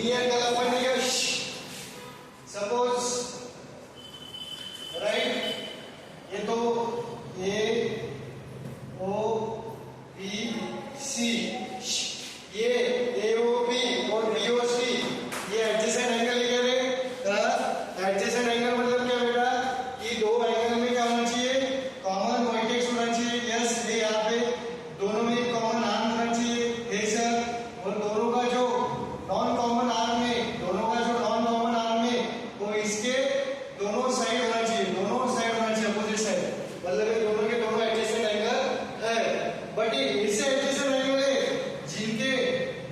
Linear कलम बनेगा। Suppose right, ये तो ए ओ बी सी, ये ए ओ बी और बी ओ सी ये एडजेसेंट एंगल लिखे थे। एडजेसेंट एंगल मतलब क्या बेटा कि दो एंगल में क्या होना चाहिए, कॉमन वर्टेक्स होना चाहिए। यस, ये यहाँ पे दोनों में कॉमन आर्म होना चाहिए। है सर, और दोनों का जो नॉन कॉमन आर्म है, दोनों का जो नॉन कॉमन आर्म है वो इसके दोनों साइड होना चाहिए, दोनों साइड होना चाहिए, अपोजिट साइड, मतलब ये दोनों के दोनों एडजेसेंट एंगल है। बट ये ऐसे एडजेसेंट एंगल है जिनके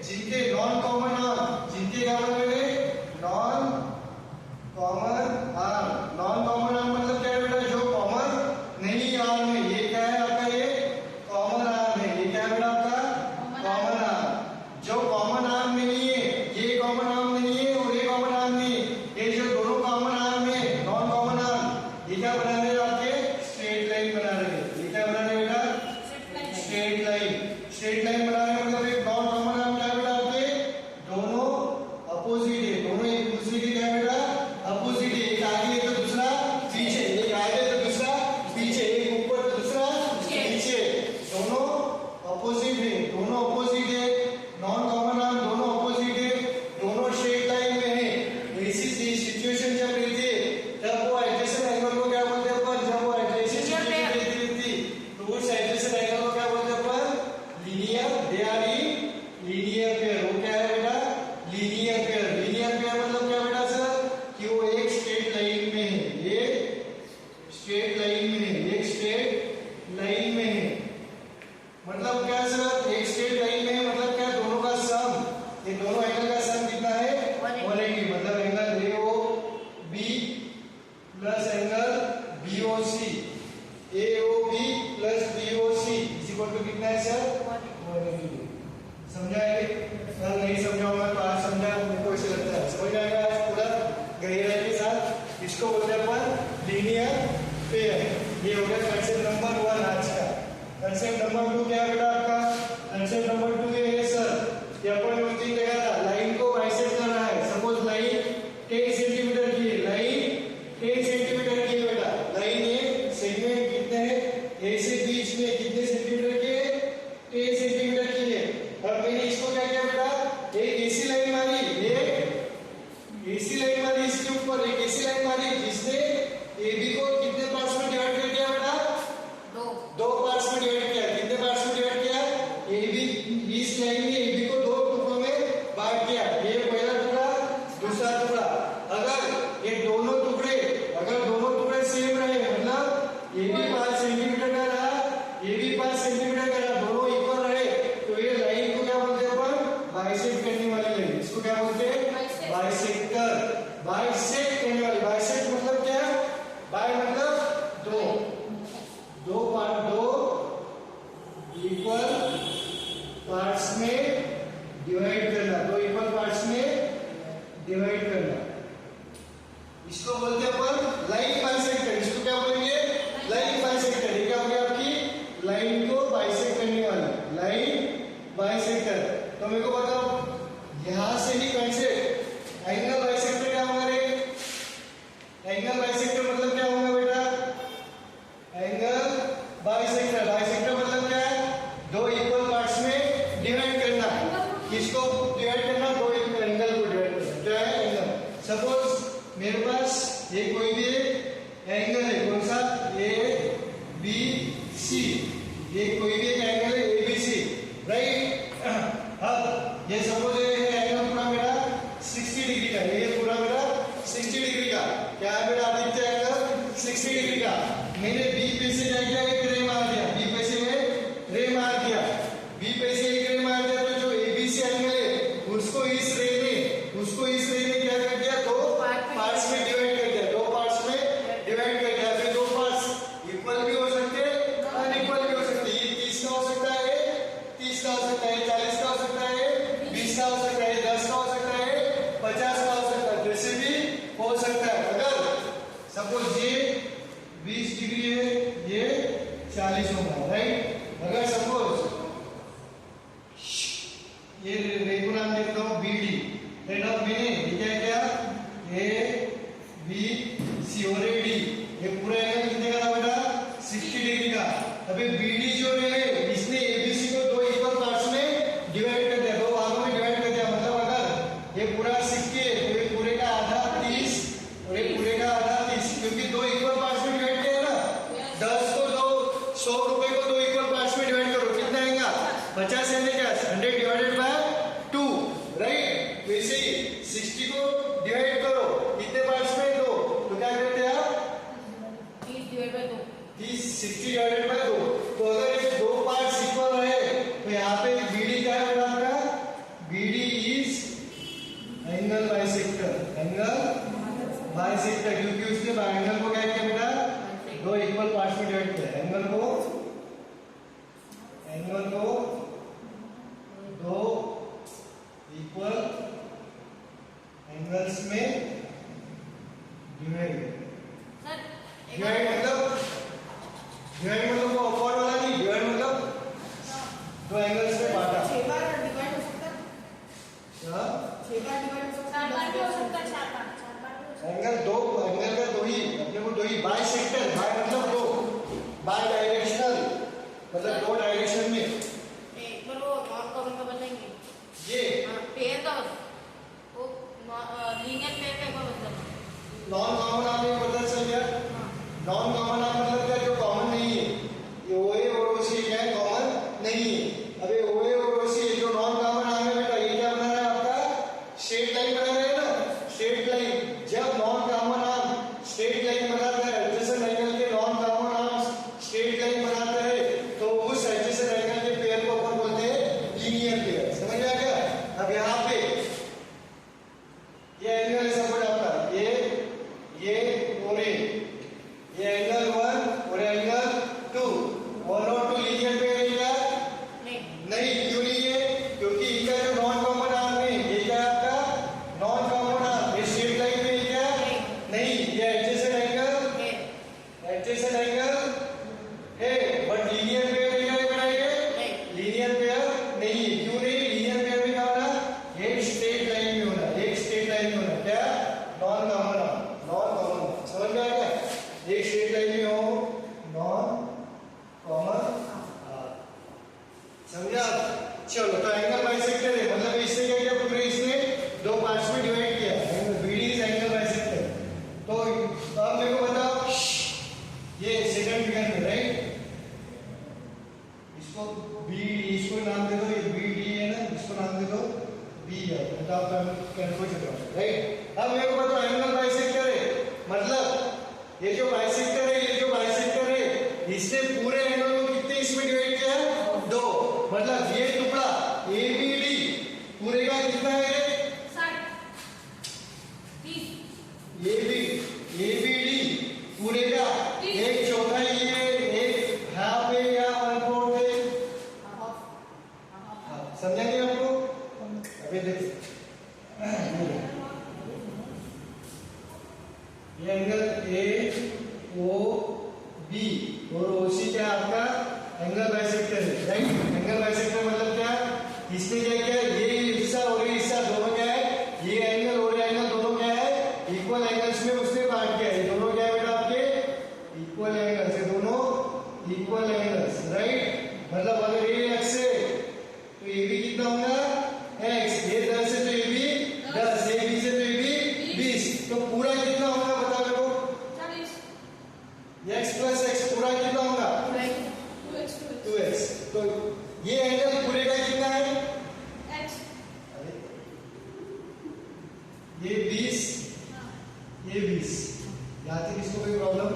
जिनके नॉन कॉमन आर्म, जिनके क्या बोलते हैं non common arm. Non common arm मतलब क्या है बेटा, जो कॉमन नहीं आर्म है। ये क्या है आपका, ये कॉमन आर्म है। ये क्या है बेटा आपका कॉमन आर्म। जो कॉमन आर्म में नहीं है, ये कॉमन आर्म में नहीं है और ये कॉमन आर्म नहीं है, ये जो दोनों कॉमन आर्म है, नॉन कॉमन आर्म, ये क्या बना रहे हैं आपके स्ट्रेट लाइन बना रहे हैं। ये क्या बना रहे हैं बेटा, स्ट्रेट लाइन। स्ट्रेट लाइन बना रहे हैं मतलब एक नॉन कॉमन आर्म क्या बेटा आपके दोनों अपोजिट है, दोनों एक दूसरे के क्या बेटा अपोजिट है। एक आगे है तो दूसरा पीछे, एक आगे है तो दूसरा पीछे, एक ऊपर तो दूसरा नीचे, दोनों अपोजिट है, दोनों अपोजिट है। नॉन कॉमन आर्म दोनों अपोजिट है, दोनों स्ट्रेट लाइन में है। ऐसी सिचुएशन जब रहती है तब वो एडजेसेंट एंगल को क्या बोलते हैं अपन, जब वो एडजेसेंट सिचुएशन रहती तो उस एडजेसेंट एंगल को क्या बोलते हैं अपन linear. They are in linear pair. वो क्या है बेटा लीनियर पेयर। लीनियर पेयर मतलब क्या बेटा सर कि वो एक स्ट्रेट लाइन में है, एक स्ट्रेट लाइन में है, एक स्ट्रेट लाइन में है। मतलब क्या सर, एक स्ट्रेट लाइन में है मतलब क्या, दोनों का सम, ये दोनों एंगल का सम कितना है 180। मतलब angle A O B plus angle B O C, A O B plus B O C is equal to कितना है सर 180। समझा है? कल नहीं समझाऊंगा तो आज समझा, मेरे को ऐसे लगता है समझ आएगा आज पूरा गहराई के साथ। इसको बोलते हैं अपन लीनियर पेयर। ये हो गया कंसेप्ट नंबर 1 आज का। कंसेप्ट नंबर 2 क्या है बेटा आपका, कंसेप्ट नंबर 2 ये है सर, ये अपन उस दिन देखा था, लाइन को बाइसेक्ट कर रहा है। सपोज लाइन 10 सेंटीमीटर की है, लाइन 10 सेंटीमीटर की है बेटा। लाइन ये सेगमेंट कितने हैं, ए से बीच में कितने सेंटीमीटर के 10 सेंटीमीटर की है। अब मैंने इसको क्या किया बेटा, एक ऐसी लाइन मारी, एक ऐसी लाइन मारी इसके ऊपर, एक ऐसी लाइन मारी जिसने ए बी को कितने पार्ट्स में डिवाइड कर दिया बेटा, दो पार्ट्स में डिवाइड किया। कितने पार्ट्स में डिवाइड किया, ए बी, इस लाइन में ए बी को दो टुकड़ों में बांट दिया। ये पहला टुकड़ा, दूसरा टुकड़ा। अगर ये दोनों टुकड़े, अगर दोनों टुकड़े सेम रहे, मतलब ए बी 5 सेंटीमीटर का रहा, ए बी 5 सेंटीमीटर का रहा, दोनों इक्वल रहे, तो ये लाइन को क्या बोलते हैं अपन बाइसेक्ट करने वाली लाइन। इसको क्या बोलते हैं बाइसेक्टर। बाइसेक्ट करने वाली, बाइसेक्ट मतलब क्या, बाय मतलब दो, दो पार्ट, दो इक्वल पार्ट्स में डिवाइड करना, दो इक्वल पार्ट्स में डिवाइड करना, इसको बोलते हैं अपन लाइन बाइसेक्टर। इसको क्या बोलेंगे लाइन बाइसेक्टर। ये क्या हो गया आपकी लाइन को बाइसेक्ट करने वाली लाइन बाइसेक्टर। तो मेरे को बताओ यहां से ही कंसेप्ट एंगल बाइसेक्टर क्या होगा रे, एंगल बाइसेक्टर मतलब क्या होगा बेटा, एंगल बाइसेक्टर। बाइसेक्टर मतलब क्या है, दो इक्वल पार्ट्स में डिवाइड करना। किसको डिवाइड करना, दो इक्वल एंगल को डिवाइड करना। क्या है एंगल। सपोज मेरे पास ये कोई भी एंगल है, कौन सा ए बी सी, ये कोई भी एक एंगल है ए बी सी, राइट। अब ये सपोज ये एंगल पूरा मेरा 60 डिग्री का, ये पूरा मेरा 60 डिग्री का। क्या है बेटा आदित्य एंगल 60 डिग्री का। मैंने बी पे से क्या किया, एक रे मार दिया, बी पे से रे मार दिया, बी पे से एक रे मार दिया, तो जो एबीसी एंगल है उसको इस रे ने क्या कर दिया, दो पार्ट्स में डिवाइड कर दिया, दो पार्ट्स में डिवाइड कर दिया। फिर दो पार्ट्स इक्वल भी हो सकते हैं, अनइक्वल भी हो सकते हैं। ये 30 का हो सकता है, 30 का हो सकता है, 40 का हो सकता है, 20 का हो सकता है, 10 का हो सकता है, 50 का हो सकता है, जैसे भी हो सकता है। अगर सपोज ये 20 डिग्री है, ये 40 होगा, राइट। अगर सपोज ये रे को नाम देता हूं बीडी, राइट। मैंने लिखा है क्या ए बी सी और ए डी, ये पूरा एंगल कितने का था बेटा 60 डिग्री का। अभी बीडी जो है इसने एबीसी को दो इक्वल पार्ट्स में डिवाइड कर दिया, दो भागों में डिवाइड कर दिया। मतलब अगर ये पूरा 60 है तो ये पूरे का आधा 30 और ये पूरे का आधा 30, क्योंकि दो इक्वल पार्ट्स में डिवाइड किया है ना। 10 को दो 100 रुपए को दो इक्वल पार्ट्स में डिवाइड करो, कितना आएगा 50 है क्या 100 डिवाइडेड बाय 2, राइट। वैसे ही 60 को डिवाइड करो कितने पार्ट्स में, दो, तो क्या करते हैं आप 30 डिवाइड बाय 2, 30 60 डिवाइडेड बाय 2। तो अगर ये दो पार्ट्स इक्वल है तो यहाँ पे बीडी क्या है बेटा आपका, BD is angle bisector, angle bisector, क्योंकि उसने एंगल को क्या किया बेटा दो इक्वल पार्ट्स में डिवाइड किया। एंगल को दो इक्वल एंगल्स में डिवाइड, सर डिवाइड मतलब वो अपवर्ड वाला नहीं, डिवाइड मतलब दो एंगल्स में बांटा। 6 बार डिवाइड हो सकता है, क्या 6 बार डिवाइड हो सकता है, 4 बार भी हो सकता है, 4 बार भी एंगल दो, एंगल का दो ही, अपने को दो ही, बाइसेक्टर, बाय मतलब दो, बाय डायरेक्शनल मतलब दो डायरेक्शन में। एक बार वो नॉन कॉमन का बताएंगे, ये पेयर का वो लीनियर पेयर का मतलब नॉन कॉमन आपने पता चल गया। नॉन कॉमन आप मतलब क्या, जो कॉमन नहीं है, ये ओए और ओसी क्या है कॉमन नहीं है। अबे ओए और ओसी जो नॉन कॉमन आर्म है बेटा, ये क्या बना रहा है आपका स्ट्रेट लाइन बना रहा है ना, स्ट्रेट लाइन। जब non common arm straight line बनाता है, एडजेसेंट एंगल के non common arms straight line बनाते हैं, तो उस एडजेसेंट एंगल के पेयर को अपन बोलते हैं लीनियर पेयर। समझ में आ गया। अब यहाँ पे ये एंगल है सपोज आपका, ये और ये एंगल 1 और एंगल 2, 1 और 2 लीनियर पेयर है क्या नहीं, क्यों नहीं है, क्योंकि इनका जो नॉन कॉमन आर्म है, ये क्या है आपका नॉन कॉमन आर्म, ये स्ट्रेट लाइन में है क्या नहीं, ये एडजेसेंट एंगल है, बट लीनियर पेयर क्या है बनाएंगे, लीनियर पेयर नहीं है। क्यों नहीं, लीनियर पेयर में क्या होना, एक स्ट्रेट लाइन में होना, एक स्ट्रेट लाइन में होना, क्या non common arm, non common. समझ में आएगा, एक स्ट्रेट लाइन में हो नॉन कॉमन आर्म, समझा। चलो तो एंगल बाइसेक्टर है, मतलब इसने क्या किया, पूरे इसने दो पार्ट्स में डिवाइड किया, बीडी इज एंगल बाइसेक्टर। तो अब मेरे को बताओ ये सेकंड फिगर में, राइट, इसको बी, इसको नाम दे दो, ये बी डी है ना, इसको नाम दे दो बी है, मतलब आप कंफ्यूज हो, राइट। अब मेरे को बताओ एंगल बाइसेक्टर है, मतलब ये जो बाइसेक्टर है, इसने पूरे एंगल को कितने इसमें डिवाइड किया, दो, मतलब ये टुकड़ा ए बी डी पूरे का कितना है 60 30 ए बी डी पूरे का एक चौथाई है, एक हाफ है या 1/4 है, समझा नहीं आपको। अभी देखो ये एंगल ए ओ बी और ओसी क्या आपका एंगल बाइसेक्टर है, राइट। एंगल बाइसेक्टर मतलब क्या, इसने क्या किया, ये हिस्सा और ये हिस्सा दोनों क्या है, ये एंगल और ये एंगल दोनों क्या है इक्वल एंगल्स में उसने बांट किया है। दोनों क्या है बेटा आपके इक्वल एंगल्स है, दोनों इक्वल एंगल्स, राइट। मतलब अगर ये एक्स है तो ये भी कितना होगा एक्स, ये 10 है तो ये भी 10, ये 20 है तो ये भी 20, तो पूरा कितना होगा बता मेरे को 40 x प्लस x पूरा कितना होगा 2x। तो ये एंगल पूरे का कितना है x, ये 20 ये 20, यहाँ तक इसको कोई प्रॉब्लम।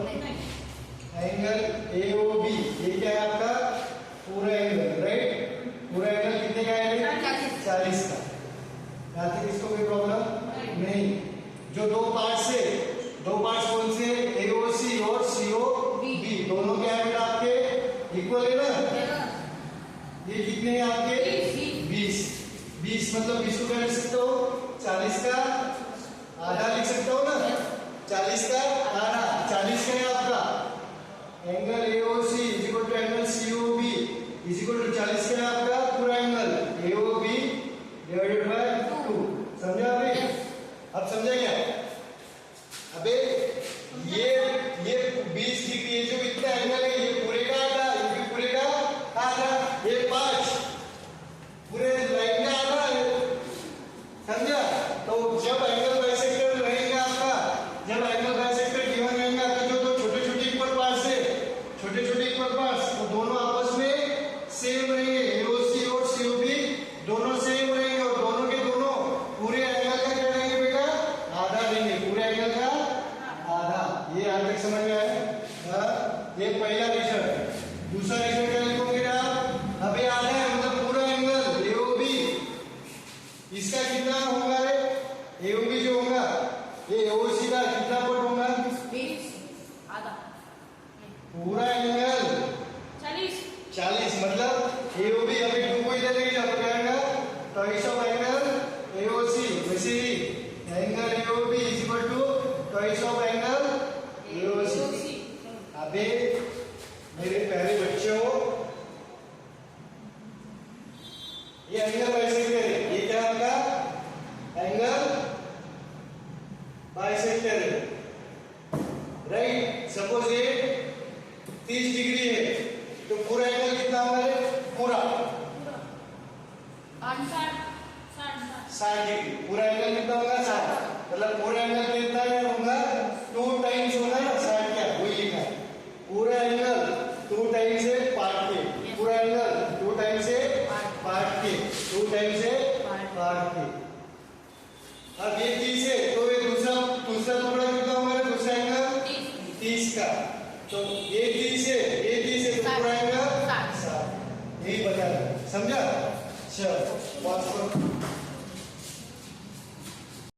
एंगल AOB ये क्या है आपका पूरा एंगल, राइट। पूरा एंगल कितने का है 40 का, यहाँ तक इसको कोई प्रॉब्लम नहीं। जो दो पार्ट्स है, दो पार्ट्स कौन से AOC और COB दोनों क्या है बेटा आपके इक्वल है ना। ये कितने हैं आपके 20 मतलब 20 को क्या लिख सकते हो 40 का आधा लिख सकते हो ना, 40 का आधा 40 का है आपका angle AOC is equal to angle COB is equal to 40 का है आपका पूरा एंगल AOB डिवाइडेड बाय 2। समझा अभी। अब समझा क्या? अबे ये 20 डिग्री, ये जो इतना एंगल है ये पूरे का आधा, ये भी पूरे का आधा, ये 5 पूरे लाइन का आधा है। समझा? तो जब एंगल बाइसेक्टर रहेगा आपका, जब एंगल बाइसेक्टर गिवन रहेगा तो जो दो छोटे छोटे इक्वल पार्ट्स है, छोटे छोटे इक्वल पार्ट्स, वो दोनों आपस में सेम रहेंगे। एओसी और सीओबी दोनों सेम रहेंगे और दोनों के दोनों पूरे एंगल का क्या रहेंगे बेटा? आधा देंगे, पूरे एंगल का आधा। ये यहाँ तक समझ में आया? हाँ, ये पहला रिजल्ट। दूसरा रिजल्ट क्या लिखोगे आप? अबे आधा है मतलब पूरा एंगल एओबी, इसका कितना होगा रे? एओबी जो होगा ये एओसी का कितना पट होगा? 20 आधा पूरा एंगल 40 मतलब एओबी। अभी 2 को इधर लेके जाओ क्या आएगा? Twice of angle AOC. वैसे ही angle AOB is equal to twice of angle AOC. अबे मेरे प्यारे बच्चों, ये एंगल बाइसेक्टर है, ये क्या होगा? एंगल बाइसेक्टर है, राइट? सपोज ये 30 डिग्री है तो पूरा एंगल कितना होगा रे? पूरा 60 डिग्री। पूरा एंगल कितना होगा? 60। मतलब पूरा एंगल कितना होगा? 2 टाइम्स होगा ना 60 क्या? वही लिखा है। पूरा एंगल 2 टाइम्स से पार्ट के, पूरा एंगल 2 टाइम्स से पार्ट के, 2 टाइम्स से पार्ट के। अब ये